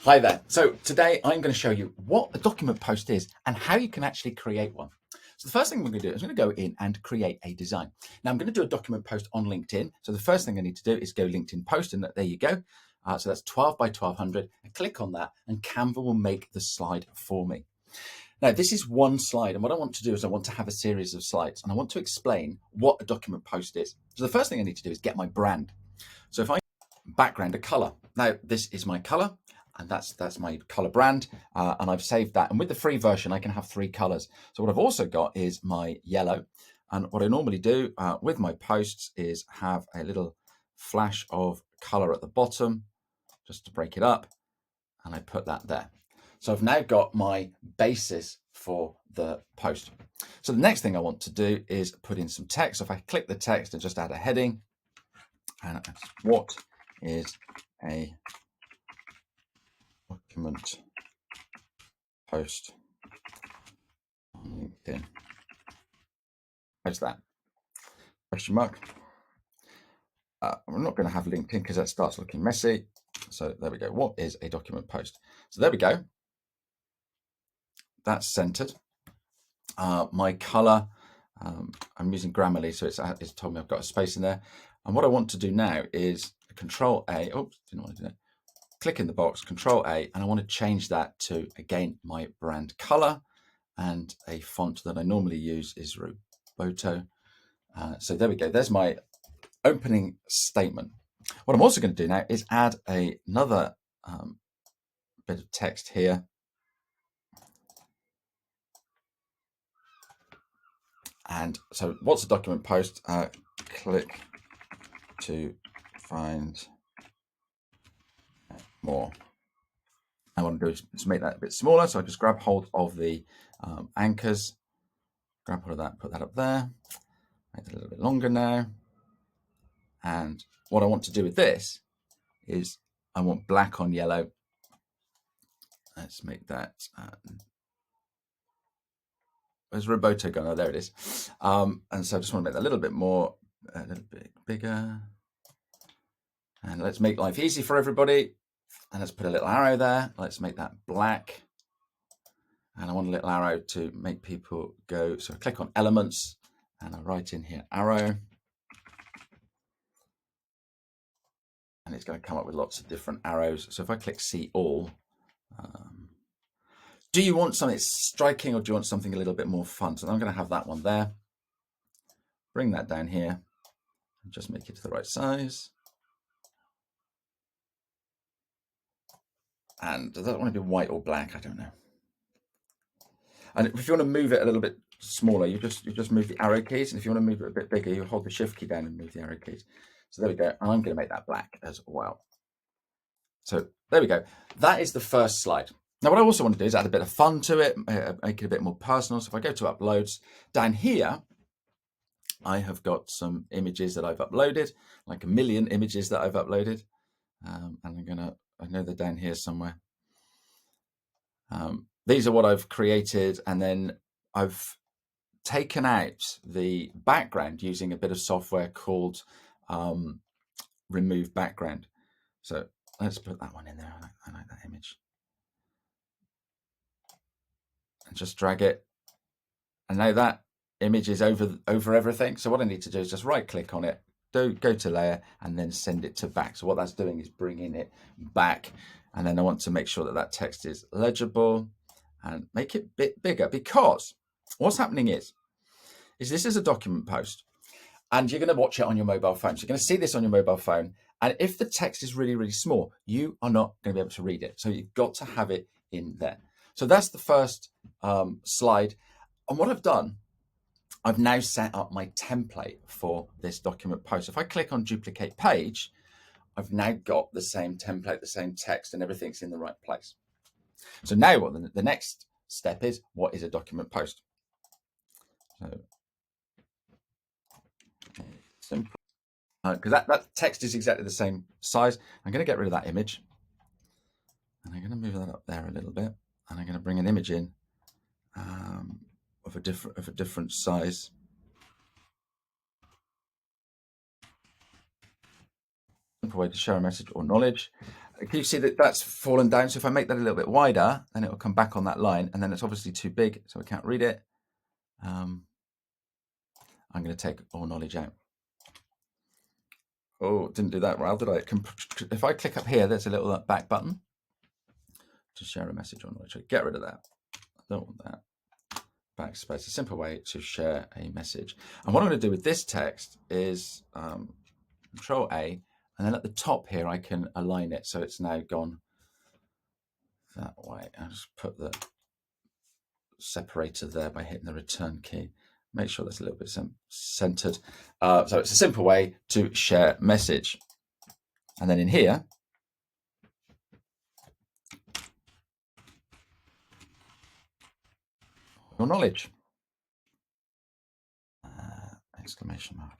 Hi there. So today I'm going to show you what a document post is and how you can actually create one. So the first thing we're going to do is I'm going to go in and create a design. Now I'm going to do a document post on LinkedIn. So the first thing I need to do is go LinkedIn post, and there you go. So that's 12 by 1200. I click on that and Canva will make the slide for me. Now this is one slide, and what I want to do is I want to have a series of slides and I want to explain what a document post is. So the first thing I need to do is get my brand. So if I background a color. Now this is my color, and that's my color brand, and I've saved that. And with the free version, I can have 3 colors. So what I've also got is my yellow. And what I normally do with my posts is have a little flash of color at the bottom, just to break it up, and I put that there. So I've now got my basis for the post. So the next thing I want to do is put in some text. So if I click the text and just add a heading, and what is a document post on LinkedIn? Post that question mark. I'm not going to have LinkedIn because that starts looking messy. So there we go. What is a document post? So there we go. That's centered. My color, I'm using Grammarly, so it's told me I've got a space in there. And what I want to do now is Control A. Oops, didn't want to do that. Click in the box, Control A, and I want to change that to, again, my brand color, and a font that I normally use is Roboto. So there we go. There's my opening statement. What I'm also going to do now is add another bit of text here. And so what's a document post? Click to find more. I want to do is make that a bit smaller. So I just grab hold of the anchors, grab hold of that, put that up there, make it a little bit longer now. And what I want to do with this is I want black on yellow. Let's make that. Where's Roboto gone? Oh, there it is. And so I just want to make that a little bit more, a little bit bigger. And let's make life easy for everybody. And let's put a little arrow there. Let's make that black. And I want a little arrow to make people go. So I click on elements and I write in here arrow. And it's going to come up with lots of different arrows. So if I click see all, do you want something striking or do you want something a little bit more fun? So I'm going to have that one there. Bring that down here and just make it to the right size. And does that want to be white or black? I don't know. And if you want to move it a little bit smaller, you just move the arrow keys. And if you want to move it a bit bigger, you hold the shift key down and move the arrow keys. So there we go. And I'm going to make that black as well. So there we go. That is the first slide. Now, what I also want to do is add a bit of fun to it, make it a bit more personal. So if I go to uploads, down here, I have got some images that I've uploaded, like 1 million images that I've uploaded. And I know they're down here somewhere. These are what I've created, and then I've taken out the background using a bit of software called Remove Background. So let's put that one in there. I like that image. And just drag it. And now that image is over everything. So what I need to do is just right click on it, go to layer, and then send it to back. So what that's doing is bringing it back. And then I want to make sure that that text is legible and make it a bit bigger, because what's happening is this is a document post and you're going to watch it on your mobile phone. So you're going to see this on your mobile phone. And if the text is really, really small, you are not going to be able to read it. So you've got to have it in there. So that's the first slide. And what I've done, I've now set up my template for this document post. If I click on duplicate page, I've now got the same template, the same text, and everything's in the right place. So now what the next step is, what is a document post? So simple, because that text is exactly the same size. I'm going to get rid of that image, and I'm going to move that up there a little bit, and I'm going to bring an image in of a different size. Simple way to share a message or knowledge. Can you see that that's fallen down? So if I make that a little bit wider, then it will come back on that line, and then it's obviously too big, so we can't read it. I'm going to take all knowledge out. Oh, didn't do that well, did I? If I click up here, there's a little back button to share a message or knowledge. Get rid of that. I don't want that. Backspace, a simple way to share a message. And what I'm going to do with this text is Control A, and then at the top here, I can align it so it's now gone that way. I'll just put the separator there by hitting the return key. Make sure that's a little bit centered. So it's a simple way to share message. And then in here, your knowledge. Exclamation mark.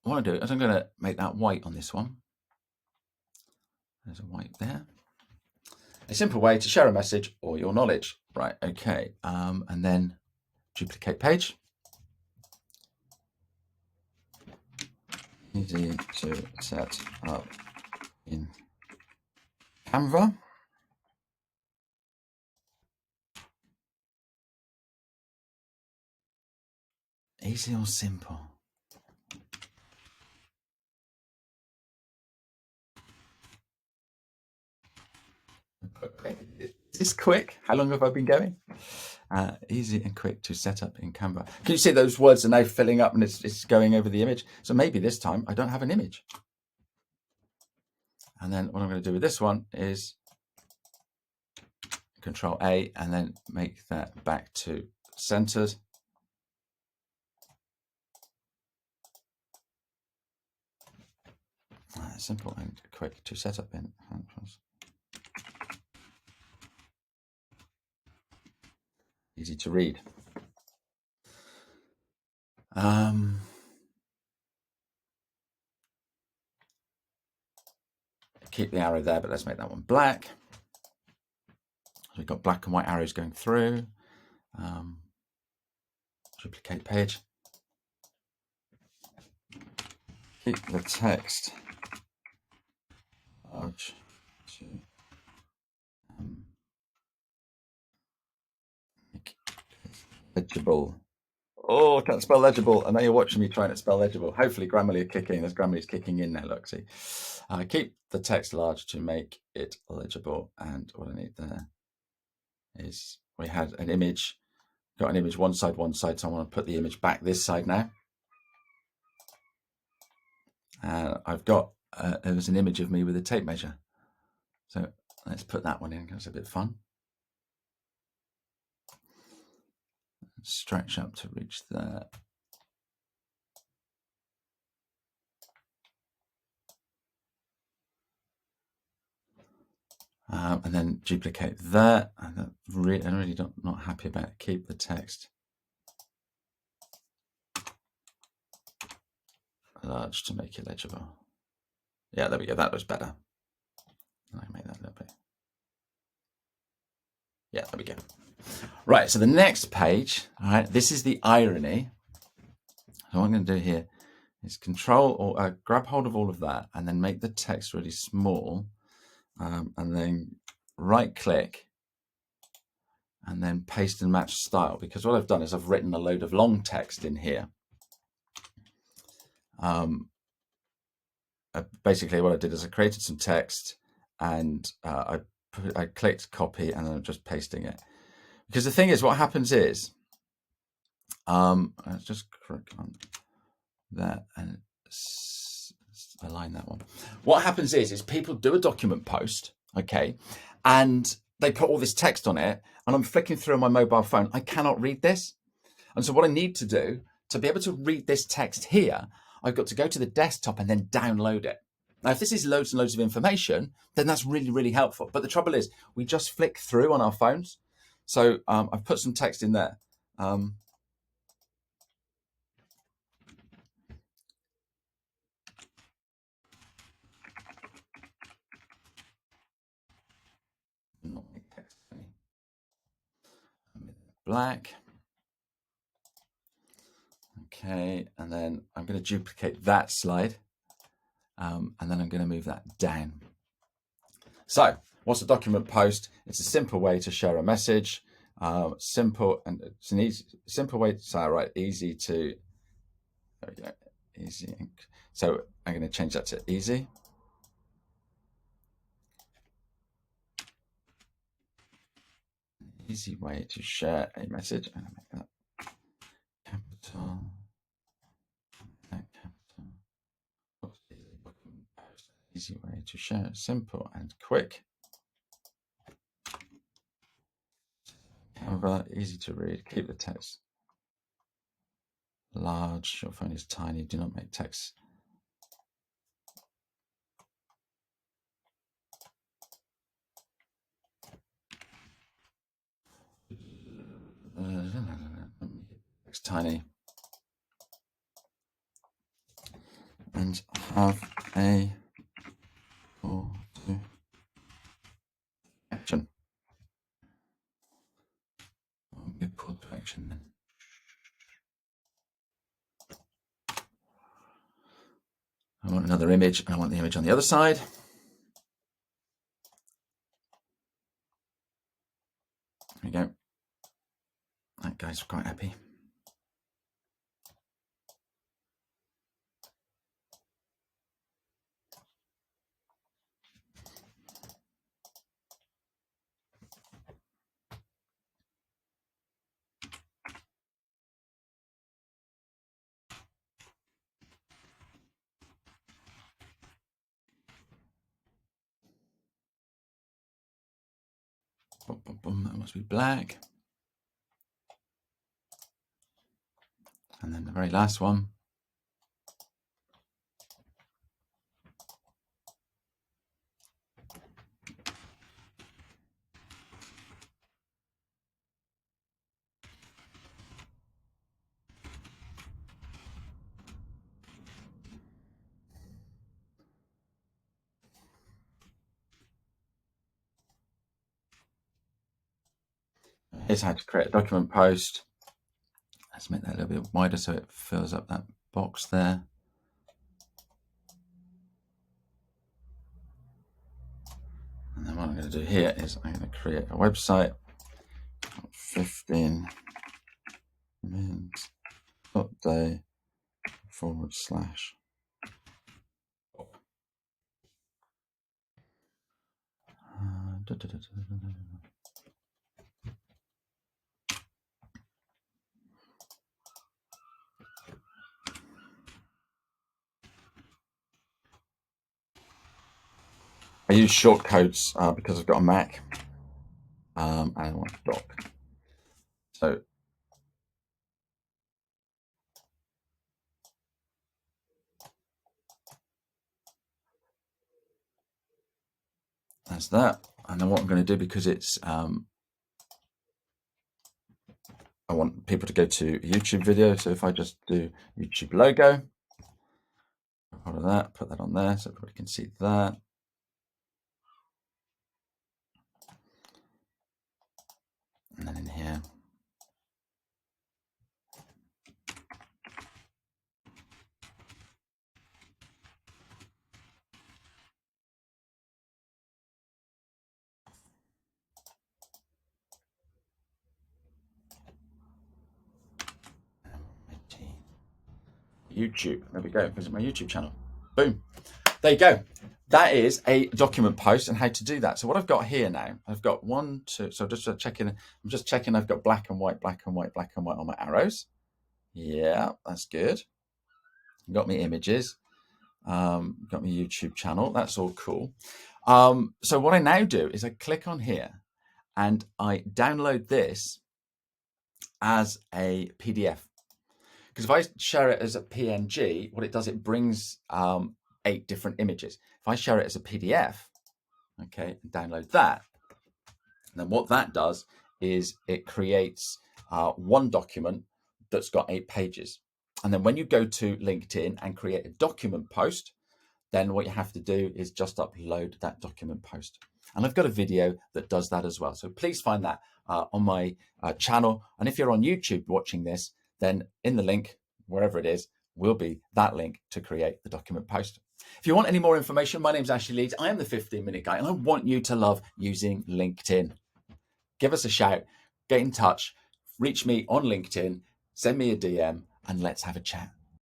What I want to do is I'm going to make that white on this one. There's a white there. A simple way to share a message or your knowledge. Right, okay. And then duplicate page. Easy to set up in Canva. Easy or simple? Is this quick? How long have I been going? Easy and quick to set up in Canva. Can you see those words are now filling up and it's going over the image? So maybe this time I don't have an image. And then what I'm going to do with this one is Control A and then make that back to centered. Simple and quick to set up in. Easy to read. Keep the arrow there, but let's make that one black. So we've got black and white arrows going through. Duplicate page. Keep the text large to make it legible. Oh, I can't spell legible. I know you're watching me trying to spell legible. Hopefully Grammarly are kicking. There's Grammarly's kicking in now, look, see. Keep the text large to make it legible. And what I need there is we had an image, got an image one side, so I want to put the image back this side now. I've got, there's an image of me with a tape measure. So let's put that one in, that's a bit fun. Stretch up to reach there. And then duplicate that. I'm really not happy about it. Keep the text large to make it legible. Yeah, there we go. That was better. I make that a little bit. Yeah, there we go. Right, so the next page, all right, this is the irony. So what I'm going to do here is control or grab hold of all of that and then make the text really small, and then right click and then paste and match style, because what I've done is I've written a load of long text in here. Basically what I did is I created some text and I clicked copy and then I'm just pasting it. Because the thing is, what happens is, let's just click on that and align that one. What happens is people do a document post, okay, and they put all this text on it, and I'm flicking through on my mobile phone. I cannot read this. And so what I need to do to be able to read this text here, I've got to go to the desktop and then download it. Now, if this is loads and loads of information, then that's really, really helpful. But the trouble is, we just flick through on our phones. So I've put some text in there. Black. Okay, and then I'm going to duplicate that slide and then I'm going to move that down. So what's a document post? It's a simple way to share a message. Simple, and it's an simple way to say, right, easy to, there we go, easy. So I'm going to change that to easy. Easy way to share a message. I'm going to make that capital. Easy way to share, simple and quick. Canva, easy to read. Keep the text large. Your phone is tiny. Do not make text. Text tiny. And have a call to action. A call to action then. I want another image, and I want the image on the other side. There we go. That guy's quite happy. Boom, boom, boom. That must be black. And then the very last one. Here's how to create a document post. Let's make that a little bit wider so it fills up that box there. And then what I'm going to do here is I'm going to create a website. 15 minutes day / I use shortcodes because I've got a Mac, and I want doc. So that's that. And then what I'm going to do, because it's I want people to go to a YouTube video. So if I just do YouTube logo, part of that, put that on there so everybody can see that. And then in here, YouTube. There we go. Visit my YouTube channel. Boom. There you go. That is a document post and how to do that. So what I've got here now, I've got 1, 2. So just checking. I'm just checking. I've got black and white, black and white, black and white on my arrows. Yeah, that's good. Got me images. Got my YouTube channel. That's all cool. So what I now do is I click on here and I download this as a PDF. Because if I share it as a PNG, what it does, it brings 8 different images. If I share it as a PDF, okay, download that, then what that does is it creates one document that's got 8 pages. And then when you go to LinkedIn and create a document post, then what you have to do is just upload that document post. And I've got a video that does that as well. So please find that on my channel. And if you're on YouTube watching this, then in the link, wherever it is, will be that link to create the document post. If you want any more information, my name's Ashley Leeds. I am the 15-minute guy, and I want you to love using LinkedIn. Give us a shout, get in touch, reach me on LinkedIn, send me a DM, and let's have a chat.